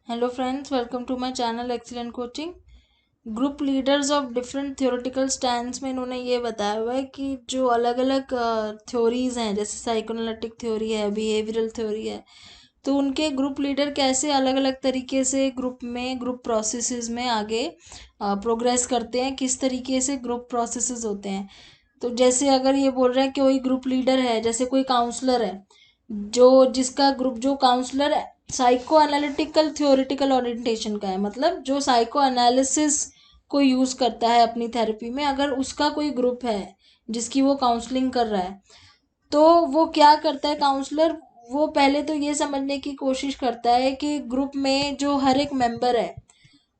Hello friends, welcome to my channel excellent coaching. Group leaders of different theoretical stands में इन्होंने ये बताया हुआ है कि जो अलग अलग थ्योरीज हैं, जैसे साइकोएनालिटिक थ्योरी है, बिहेवियरल थ्योरी है, तो उनके ग्रुप लीडर कैसे अलग अलग तरीके से ग्रुप प्रोसेसेस में आगे प्रोग्रेस करते हैं, किस तरीके से ग्रुप प्रोसेसेस होते हैं। तो जैसे अगर ये बोल रहा है कि कोई ग्रुप लीडर है, जैसे कोई काउंसलर है, जो जिसका ग्रुप जो counsellor psycho analytical theoretical orientation का है, मतलब जो साइको एनालिसिस को यूज़ करता है अपनी थेरेपी में, अगर उसका कोई ग्रुप है जिसकी वो काउंसलिंग कर रहा है, तो वो क्या करता है काउंसलर, वो पहले तो ये समझने की कोशिश करता है कि ग्रुप में जो हर एक मेंबर है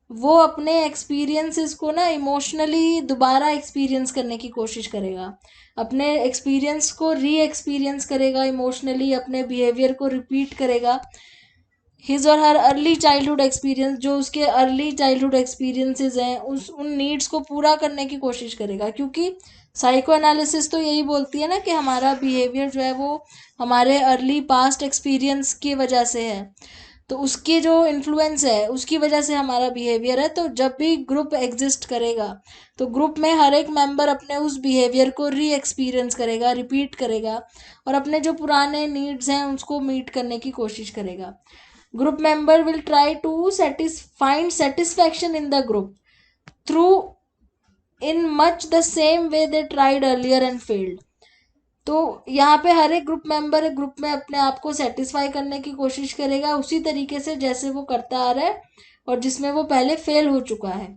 वो अपने एक्सपीरियंसेस को ना इमोशनली दोबारा एक्सपीरियंस करने की कोशिश करेगा, अपने एक्सपीरियंस को री एक्सपीरियंस करेगा, इमोशनली अपने बिहेवियर को रिपीट करेगा। हिज और हर अर्ली चाइल्डहुड एक्सपीरियंस, जो उसके अर्ली चाइल्डहुड एक्सपीरियंसेस हैं, उन नीड्स को पूरा करने की कोशिश करेगा, क्योंकि साइको एनालिसिस तो यही बोलती है ना कि हमारा बिहेवियर जो है वो हमारे अर्ली पास्ट एक्सपीरियंस की वजह से है, तो उसकी जो इन्फ्लुएंस है उसकी वजह से हमारा बिहेवियर है। तो जब भी ग्रुप एग्जिस्ट करेगा तो ग्रुप में हर एक मेंबर अपने उस बिहेवियर को री एक्सपीरियंस करेगा, रिपीट करेगा, और अपने जो पुराने नीड्स हैं उसको मीट करने की कोशिश करेगा। Group member will try to find satisfaction in the group through in much the same way they tried earlier and failed. तो यहाँ पे हर एक ग्रुप मेंबर ग्रुप में अपने आप को सेटिस्फाई करने की कोशिश करेगा उसी तरीके से जैसे वो करता आ रहा है और जिसमें वो पहले फेल हो चुका है।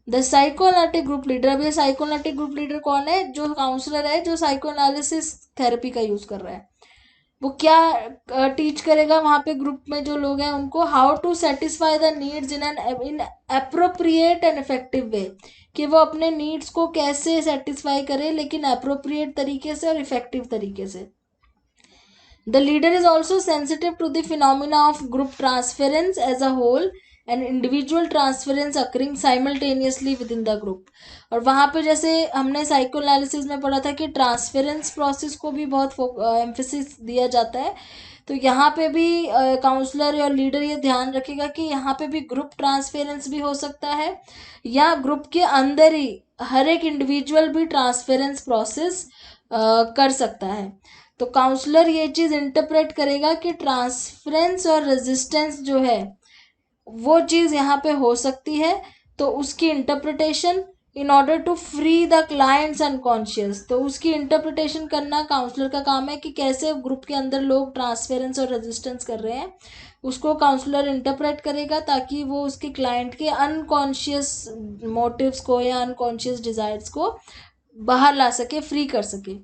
द साइकोएनालिटिक ग्रुप लीडर, अब ये साइकोएनालिटिक ग्रुप लीडर कौन है? जो काउंसलर है, जो साइकोएनालिसिस थेरेपी का यूज कर रहा है। वो क्या टीच करेगा वहां पे ग्रुप में जो लोग हैं उनको? How to satisfy the needs in appropriate and effective way, कि वो अपने नीड्स को कैसे सेटिस्फाई करे लेकिन अप्रोप्रिएट तरीके से और इफेक्टिव तरीके से। The leader is also sensitive to the phenomena of group transference as a whole and individual transference occurring simultaneously within the group. और वहाँ पे जैसे हमने साइको एनालिसिस में पढ़ा था कि ट्रांसफरेंस प्रोसेस को भी बहुत एम्फेसिस दिया जाता है, तो यहाँ पे भी काउंसलर या लीडर ये ध्यान रखेगा कि यहाँ पे भी ग्रुप ट्रांसफरेंस भी हो सकता है, या ग्रुप के अंदर ही हर एक इंडिविजुअल भी ट्रांसफरेंस प्रोसेस कर सकता है। तो काउंसलर ये चीज़ इंटरप्रेट करेगा कि ट्रांसफरेंस और रेजिस्टेंस जो है वो चीज़ यहाँ पे हो सकती है, तो उसकी interpretation in order to free the clients unconscious, तो उसकी इंटरप्रिटेशन करना काउंसलर का काम है कि कैसे ग्रुप के अंदर लोग ट्रांसफेरेंस और रेजिस्टेंस कर रहे हैं, उसको काउंसलर इंटरप्रेट करेगा ताकि वो उसके क्लाइंट के अनकॉन्शियस मोटिव्स को या अनकॉन्शियस डिजायर्स को बाहर ला सके, फ्री कर सके।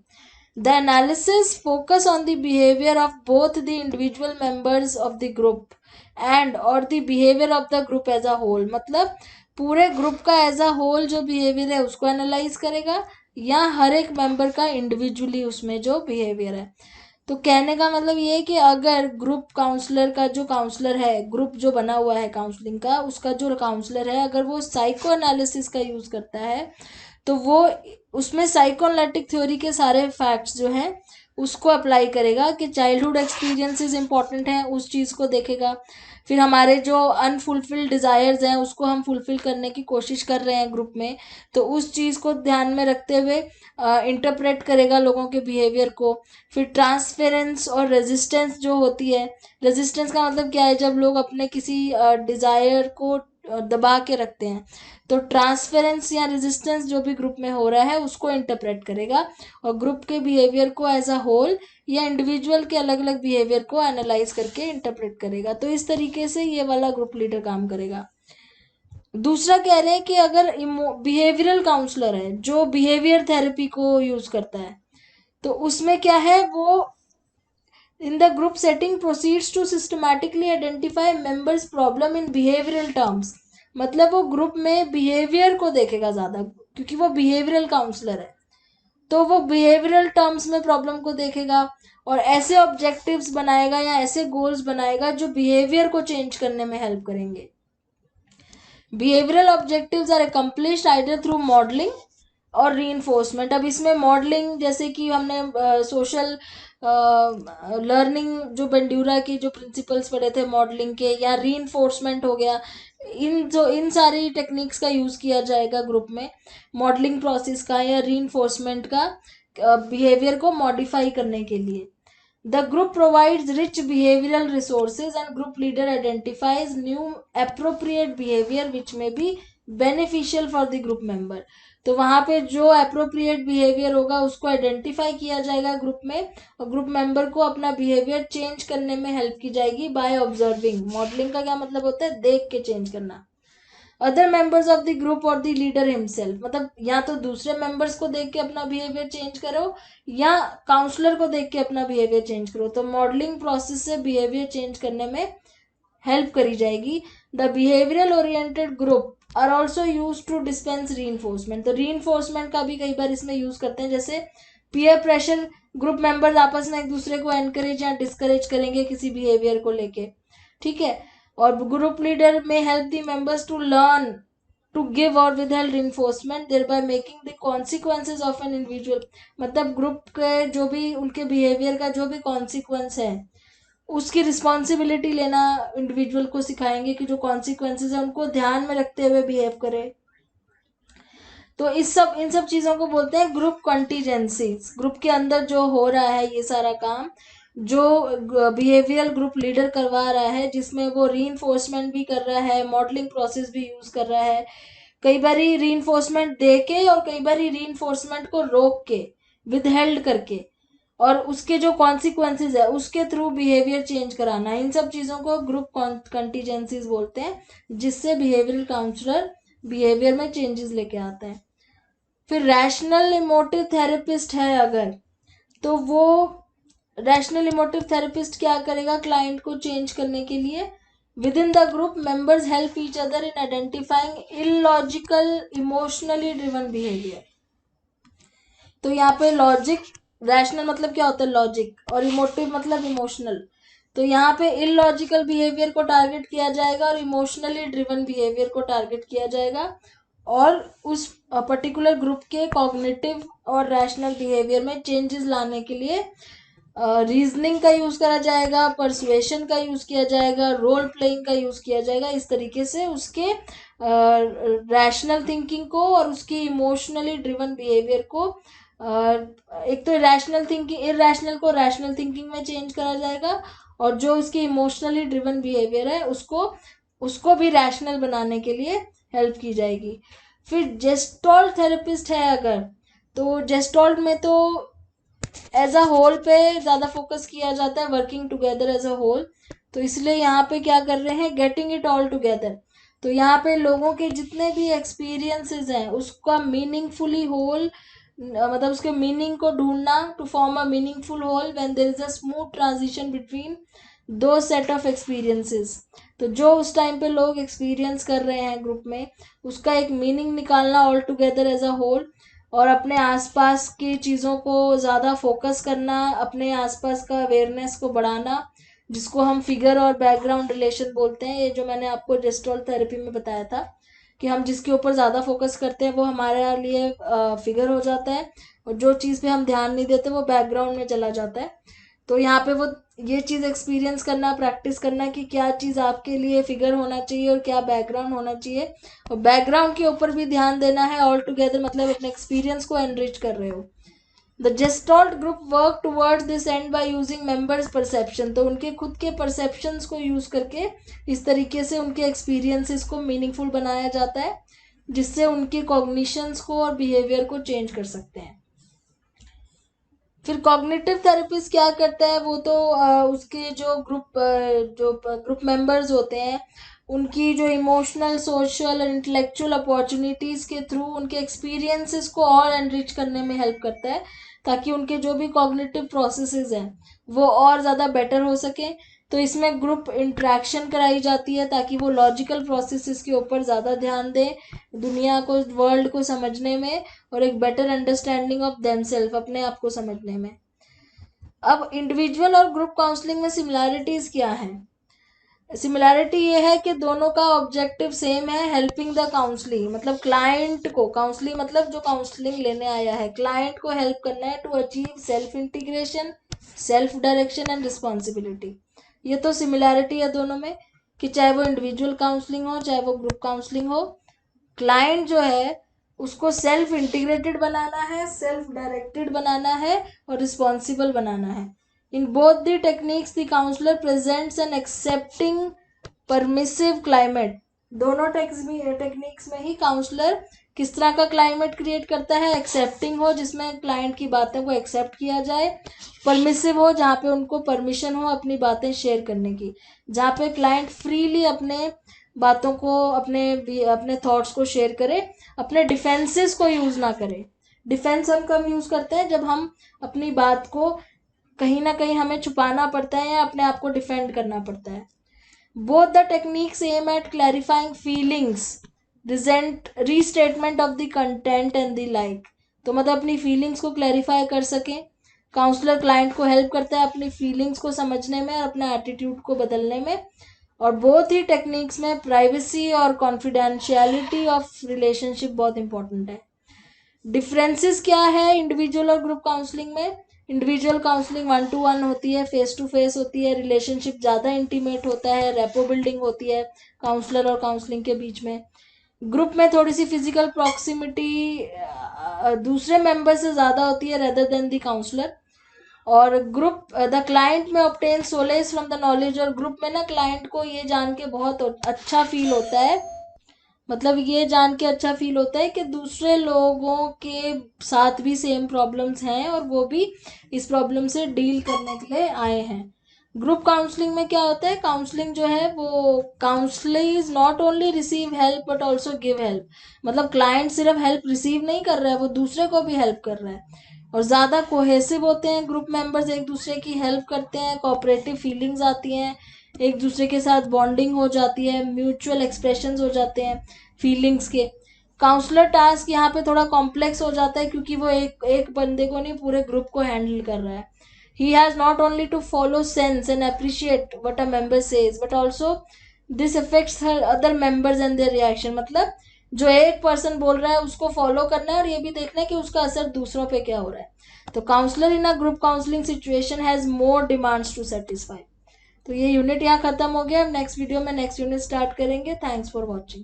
The analysis focus on the behavior of both the individual members of the group and or the behavior of the group as a whole, मतलब पूरे ग्रुप का एज अ होल जो behaviour है उसको एनालाइज करेगा, या हर एक मेंबर का इंडिविजुअली उसमें जो बिहेवियर है। तो कहने का मतलब ये है कि अगर ग्रुप काउंसलर का जो काउंसलर है, ग्रुप जो बना हुआ है काउंसलिंग का, उसका जो काउंसलर है अगर वो साइको एनालिसिस का यूज करता है, तो वो उसमें साइकोएनालिटिक थ्योरी के सारे फैक्ट्स जो हैं उसको अप्लाई करेगा कि चाइल्डहुड एक्सपीरियंसेस इंपॉर्टेंट हैं, उस चीज़ को देखेगा। फिर हमारे जो अनफुलफिल्ड डिज़ायर्स हैं उसको हम फुलफिल करने की कोशिश कर रहे हैं ग्रुप में, तो उस चीज़ को ध्यान में रखते हुए इंटरप्रेट करेगा लोगों के बिहेवियर को। फिर ट्रांसफेरेंस और रेजिस्टेंस जो होती है, रेजिस्टेंस का मतलब क्या है? जब लोग अपने किसी डिज़ायर को दबा के रखते हैं, तो ट्रांसफेरेंस या रेजिस्टेंस जो भी ग्रुप में हो रहा है उसको इंटरप्रेट करेगा और ग्रुप के बिहेवियर को एज अ होल या इंडिविजुअल के अलग अलग बिहेवियर को एनालाइज करके इंटरप्रेट करेगा। तो इस तरीके से ये वाला ग्रुप लीडर काम करेगा। दूसरा कह रहे हैं कि अगर बिहेवियरल काउंसलर है जो बिहेवियर थेरेपी को यूज करता है, तो उसमें क्या है, वो in the group setting proceeds to systematically identify members problem in behavioural terms, मतलब वो ग्रुप में बिहेवियर को देखेगा ज़्यादा, क्योंकि वो बिहेवियरल काउंसलर है, तो वो बिहेवियरल टर्म्स में प्रॉब्लम को देखेगा और ऐसे ऑब्जेक्टिव्स बनाएगा या ऐसे गोल्स बनाएगा जो बिहेवियर को चेंज करने में हेल्प करेंगे। Behavioural objectives are accomplished either through modelling और रीइंफोर्समेंट। अब इसमें मॉडलिंग, जैसे कि हमने सोशल लर्निंग जो बंडूरा की जो प्रिंसिपल्स पढ़े थे मॉडलिंग के, या रीइंफोर्समेंट हो गया, इन सारी टेक्निक्स का यूज़ किया जाएगा ग्रुप में मॉडलिंग प्रोसेस का या रीइंफोर्समेंट का बिहेवियर को मॉडिफाई करने के लिए। The group provides rich behavioral resources and group leader identifies new appropriate behavior which may be beneficial for the group member। तो वहाँ पे जो appropriate behavior होगा उसको identify किया जाएगा ग्रुप में, और ग्रुप मेंबर को अपना behavior चेंज करने में हेल्प की जाएगी by observing। मॉडलिंग का क्या मतलब होता है? देख के चेंज करना। Other members of the group और द लीडर हिमसेल्फ, मतलब या तो दूसरे मेंबर्स को देख के अपना बिहेवियर चेंज करो या काउंसलर को देख के अपना बिहेवियर चेंज करो। तो मॉडलिंग प्रोसेस से बिहेवियर चेंज करने में हेल्प करी जाएगी। The behavioural oriented group are also use to dispense reinforcement. तो रीइंफोर्समेंट का भी कई बार इसमें यूज करते हैं, जैसे पीयर प्रेशर, ग्रुप मेंबर्स आपस में एक दूसरे को एनकरेज या डिस्करेज करेंगे किसी बिहेवियर को लेके, ठीक है। और ग्रुप लीडर में help the members to learn to give or withheld reinforcement thereby making the consequences of an individual। मतलब ग्रुप के जो भी उनके बिहेवियर का जो भी कॉन्सिक्वेंस है उसकी रिस्पॉन्सिबिलिटी लेना इंडिविजुअल को सिखाएंगे कि जो कॉन्सिक्वेंसेज है उनको ध्यान में रखते हुए बिहेव करे। तो इन सब चीज़ों को बोलते हैं ग्रुप कॉन्टीजेंसीज। ग्रुप के अंदर जो हो रहा है ये सारा काम जो बिहेवियरल ग्रुप लीडर करवा रहा है, जिसमें वो रीइंफोर्समेंट भी कर रहा है, मॉडलिंग प्रोसेस भी यूज कर रहा है, कई बार रीइंफोर्समेंट दे के और कई बार रीइंफोर्समेंट को रोक के, विदहेल्ड करके, और उसके जो कॉन्सिक्वेंसेज है उसके थ्रू बिहेवियर चेंज कराना, इन सब चीज़ों को ग्रुप कंटीजेंसीज बोलते हैं, जिससे बिहेवियरल काउंसलर बिहेवियर में चेंजेस लेके आता है। फिर रैशनल इमोटिव थेरेपिस्ट है अगर, तो वो रैशनल इमोटिव थेरेपिस्ट क्या करेगा क्लाइंट को चेंज करने के लिए? With in the group members help each other in identifying illogical emotionally driven behaviour. तो यहाँ पे लॉजिक, रैशनल मतलब क्या होता है? लॉजिक, और इमोटिव मतलब इमोशनल। तो यहाँ पे इलॉजिकल बिहेवियर को टारगेट किया जाएगा और इमोशनली ड्रिवन बिहेवियर को टारगेट किया जाएगा, और उस पर्टिकुलर ग्रुप के कॉग्निटिव और रैशनल बिहेवियर में चेंजेस लाने के लिए रीजनिंग का यूज़ करा जाएगा, परसुएशन का यूज़ किया जाएगा, रोल प्लेइंग का यूज़ किया जाएगा। इस तरीके से उसके रैशनल थिंकिंग को और उसकी इमोशनली ड्रिवन बिहेवियर को एक तो रैशनल थिंकिंग, इरैशनल को रैशनल थिंकिंग में चेंज करा जाएगा, और जो उसकी इमोशनली ड्रिवन बिहेवियर है उसको भी रैशनल बनाने के लिए हेल्प की जाएगी। फिर जेस्टॉल्ट थेरेपिस्ट है अगर, तो जेस्टॉल्ट में तो एज अ होल पे ज़्यादा फोकस किया जाता है, working together as a whole. तो इसलिए यहाँ पे क्या कर रहे हैं? Getting it all together. तो यहाँ पे लोगों के जितने भी एक्सपीरियंसेस हैं उसका मीनिंगफुली होल, मतलब उसके मीनिंग को ढूंढना, to form a meaningful whole when there is a smooth transition between दो सेट ऑफ एक्सपीरियंसेस। तो जो उस टाइम पे लोग एक्सपीरियंस कर रहे हैं ग्रुप में उसका एक मीनिंग निकालना all together as a whole, और अपने आसपास की चीज़ों को ज़्यादा फोकस करना, अपने आसपास का अवेयरनेस को बढ़ाना, जिसको हम फिगर और बैकग्राउंड रिलेशन बोलते हैं। ये जो मैंने आपको जेस्टॉल्ट थेरेपी में बताया था कि हम जिसके ऊपर ज़्यादा फोकस करते हैं वो हमारे लिए फिगर हो जाता है, और जो चीज़ पे हम ध्यान नहीं देते वो बैकग्राउंड में चला जाता है। तो यहाँ पे वो ये चीज़ एक्सपीरियंस करना, प्रैक्टिस करना कि क्या चीज़ आपके लिए फिगर होना चाहिए और क्या बैकग्राउंड होना चाहिए, और बैकग्राउंड के ऊपर भी ध्यान देना है। ऑल टुगेदर मतलब अपने एक्सपीरियंस को एनरिच कर रहे हो। The gestalt group work towards this end by using members perception. तो उनके खुद के परसेप्शंस को यूज करके इस तरीके से उनके एक्सपीरियंसेस को मीनिंगफुल बनाया जाता है, जिससे उनके कॉग्निशंस को और बिहेवियर को चेंज कर सकते हैं। फिर कॉग्निटिव थेरेपिस्ट क्या करता है? वो तो उसके जो ग्रुप मेंबर्स होते हैं उनकी जो इमोशनल, सोशल और इंटेलेक्चुअल अपॉर्चुनिटीज़ के थ्रू उनके एक्सपीरियंसेस को और एनरिच करने में हेल्प करता है, ताकि उनके जो भी कॉग्निटिव प्रोसेसेस हैं वो और ज़्यादा बेटर हो सके। तो इसमें ग्रुप इंट्रैक्शन कराई जाती है ताकि वो लॉजिकल प्रोसेसेस के ऊपर ज़्यादा ध्यान दें, दुनिया को, वर्ल्ड को समझने में, और एक बेटर अंडरस्टैंडिंग ऑफ देमसेल्फ, अपने आप को समझने में। अब इंडिविजुअल और ग्रुप काउंसलिंग में सिमिलैरिटीज क्या हैं? सिमिलैरिटी ये है कि दोनों का ऑब्जेक्टिव सेम है, हेल्पिंग द काउंसलिंग, मतलब क्लाइंट को, काउंसलिंग मतलब जो काउंसलिंग लेने आया है, क्लाइंट को हेल्प करना है to achieve self integration, self direction and responsibility, ये तो सिमिलैरिटी है दोनों में कि चाहे वो इंडिविजुअल काउंसलिंग हो चाहे वो ग्रुप काउंसलिंग हो, क्लाइंट जो है उसको सेल्फ इंटीग्रेटेड बनाना है, सेल्फ डायरेक्टेड बनाना है और रिस्पॉन्सिबल बनाना है। In both the techniques the counsellor presents an accepting permissive climate. दोनों टेक्निक्स में ही काउंसलर किस तरह का क्लाइमेट क्रिएट करता है, एक्सेप्टिंग हो जिसमें क्लाइंट की बातों को एक्सेप्ट किया जाए, परमिसिव हो जहाँ पे उनको परमिशन हो अपनी बातें शेयर करने की, जहाँ पे क्लाइंट फ्रीली अपने बातों को अपने थॉट्स को शेयर करे, अपने डिफेंसेस को यूज ना करे। डिफेंस हम कब यूज करते हैं, जब हम अपनी बात को कहीं ना कहीं हमें छुपाना पड़ता है या अपने आप को डिफेंड करना पड़ता है। Both the techniques aim at clarifying feelings, restatement of the content and the like. तो मतलब अपनी फीलिंग्स को क्लैरिफाई कर सकें। काउंसलर क्लाइंट को हेल्प करता है अपनी फीलिंग्स को समझने में और अपना एटीट्यूड को बदलने में। और बोथ ही टेक्निक्स में प्राइवेसी और कॉन्फिडेंशियलिटी ऑफ रिलेशनशिप बहुत इंपॉर्टेंट है। डिफरेंसेस क्या है इंडिविजुअल और ग्रुप काउंसलिंग में? इंडिविजुअल काउंसलिंग 1-to-1 होती है, फेस टू फेस होती है, रिलेशनशिप ज़्यादा इंटीमेट होता है, रेपो बिल्डिंग होती है काउंसलर और काउंसलिंग के बीच में। ग्रुप में थोड़ी सी फिजिकल प्रॉक्सिमिटी दूसरे मेंबर से ज़्यादा होती है रेदर देन द काउंसलर। और ग्रुप द क्लाइंट में obtain solace from the knowledge, और ग्रुप में ना क्लाइंट को ये जान के बहुत अच्छा फील होता है, मतलब ये जान के अच्छा फील होता है कि दूसरे लोगों के साथ भी सेम प्रॉब्लम्स हैं और वो भी इस प्रॉब्लम से डील करने के लिए आए हैं। ग्रुप काउंसलिंग में क्या होता है, काउंसलिंग जो है वो counsellors not only receive help but also give help. मतलब क्लाइंट सिर्फ हेल्प रिसीव नहीं कर रहा है, वो दूसरे को भी हेल्प कर रहा है। और ज़्यादा कोहेसिव होते हैं ग्रुप मेंबर्स, एक दूसरे की हेल्प करते हैं, कोऑपरेटिव फीलिंग्स आती हैं, एक दूसरे के साथ बॉन्डिंग हो जाती है, म्यूचुअल एक्सप्रेशंस हो जाते हैं फीलिंग्स के। काउंसलर टास्क यहाँ पे थोड़ा कॉम्प्लेक्स हो जाता है क्योंकि वो एक बंदे को नहीं पूरे ग्रुप को हैंडल कर रहा है। He has not only to follow sense and appreciate what a member says but also this affects her other members and their reaction. मतलब जो एक पर्सन बोल रहा है उसको फॉलो करना है और ये भी देखना है कि उसका असर दूसरों पे क्या हो रहा है। तो counsellor in a group counselling situation has more demands to satisfy. तो ये यूनिट यहाँ खत्म हो गया। नेक्स्ट वीडियो में नेक्स्ट यूनिट स्टार्ट करेंगे। Thanks for watching.